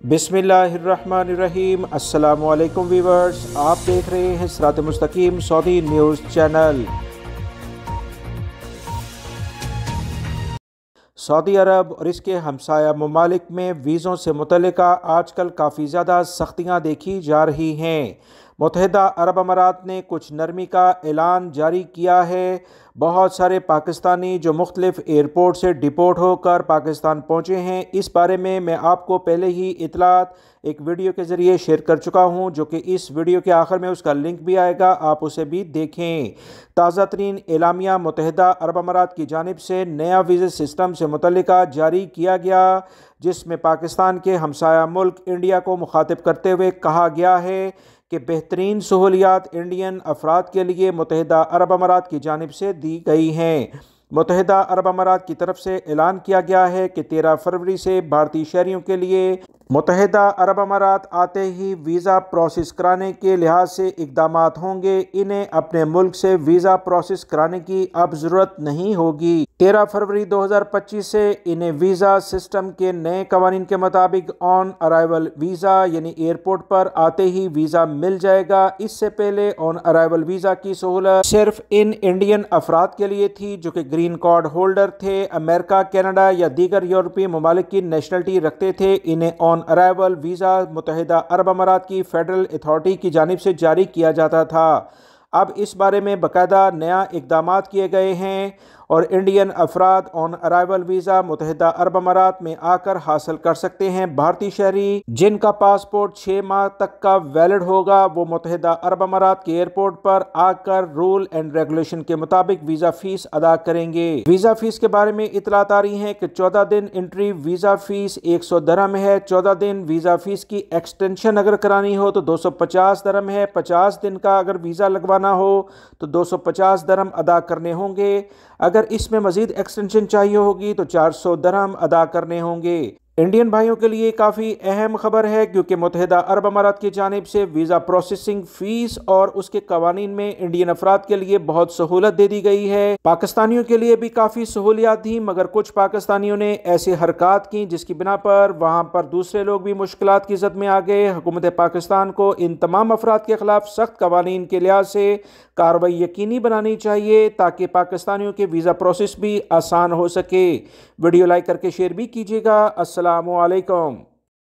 बिस्मिल्लाहिर्रहमानिर्रहीम। अस्सलामुअलैकुम वीवर्स, आप देख रहे हैं सिरात मुस्तकीम सऊदी न्यूज़ चैनल। सऊदी अरब और इसके हमसाया ममालिक में वीज़ों से मुतल्लिका आजकल काफ़ी ज़्यादा सख्तियाँ देखी जा रही हैं। मुत्तहिदा अरब अमारात ने कुछ नरमी का ऐलान जारी किया है। बहुत सारे पाकिस्तानी जो मुख्तलिफ एयरपोर्ट से डिपोर्ट होकर पाकिस्तान पहुँचे हैं, इस बारे में मैं आपको पहले ही इतलात एक वीडियो के ज़रिए शेयर कर चुका हूं, जो कि इस वीडियो के आखिर में उसका लिंक भी आएगा, आप उसे भी देखें। ताज़ा तरीन एलामिया मुत्तहिदा अरब अमारात की जानिब से नया वीज़ा सिस्टम से मुतल्लिका जारी किया गया, जिसमें पाकिस्तान के हमसाया मुल्क इंडिया को मुखातिब करते हुए कहा गया है कि बेहतरीन सहूलियात इंडियन अफराद के लिए मुत्तहिदा अरब अमारात की जानिब से दी गई हैं। मुत्तहिदा अरब अमारात की तरफ से ऐलान किया गया है कि 13 फरवरी से भारतीय शहरियों के लिए मुत्तहिदा अरब अमारात आते ही वीज़ा प्रोसेस कराने के लिहाज से इकदाम होंगे। इन्हें अपने मुल्क से वीज़ा प्रोसेस कराने की अब ज़रूरत नहीं होगी। 13 फरवरी 2025 से इन्हें वीज़ा सिस्टम के नए कवानीन के मुताबिक ऑन अराइवल वीज़ा यानी एयरपोर्ट पर आते ही वीज़ा मिल जाएगा। इससे पहले ऑन अराइवल वीज़ा की सहूलत सिर्फ इन इंडियन अफराद के लिए थी जो कि ग्रीन कार्ड होल्डर थे, अमेरिका, कनाडा या दीगर यूरोपीय ममालिक की नेशनलिटी रखते थे। इन्हें ऑन अराइवल वीज़ा मुत्तहिदा अरब अमारात की फेडरल अथॉरिटी की जानिब से जारी किया जाता था। अब इस बारे में बाकायदा नया इकदाम किए गए हैं और इंडियन अफराद ऑन अराइवल वीज़ा मुत्तहिदा अरब अमारात में आकर हासिल कर सकते हैं। भारतीय शहरी जिनका पासपोर्ट 6 माह तक का वैलिड होगा, वो मुत्तहिदा अरब अमारात के एयरपोर्ट पर आकर रूल एंड रेगुलेशन के मुताबिक वीज़ा फ़ीस अदा करेंगे। वीज़ा फ़ीस के बारे में इतलात आ रही हैं कि 14 दिन एंट्री वीज़ा फ़ीस 100 दरहम है। 14 दिन वीज़ा फ़ीस की एक्सटेंशन अगर करानी हो तो 250 दरहम है। 50 दिन का अगर वीज़ा लगवाना हो तो 250 दरहम अदा करने होंगे। अगर इसमें मजीद एक्सटेंशन चाहिए होगी तो 400 दरहम अदा करने होंगे। इंडियन भाइयों के लिए काफ़ी अहम खबर है, क्योंकि मुत्तहिदा अरब अमारात की जानिब से वीज़ा प्रोसेसिंग फ़ीस और उसके कवानीन में इंडियन अफराद के लिए बहुत सहूलत दे दी गई है। पाकिस्तानियों के लिए भी काफ़ी सहूलियात थी, मगर कुछ पाकिस्तानियों ने ऐसी हरकत की जिसकी बिना पर वहाँ पर दूसरे लोग भी मुश्किलात की ज़द में आ गए। हुकूमत पाकिस्तान को इन तमाम अफराद के ख़िलाफ़ सख्त कवानीन के लिहाज से कार्रवाई यकीनी बनानी चाहिए, ताकि पाकिस्तानियों के वीज़ा प्रोसेस भी आसान हो सके। वीडियो लाइक करके शेयर भी कीजिएगा। अस्सलामु अलैकुम।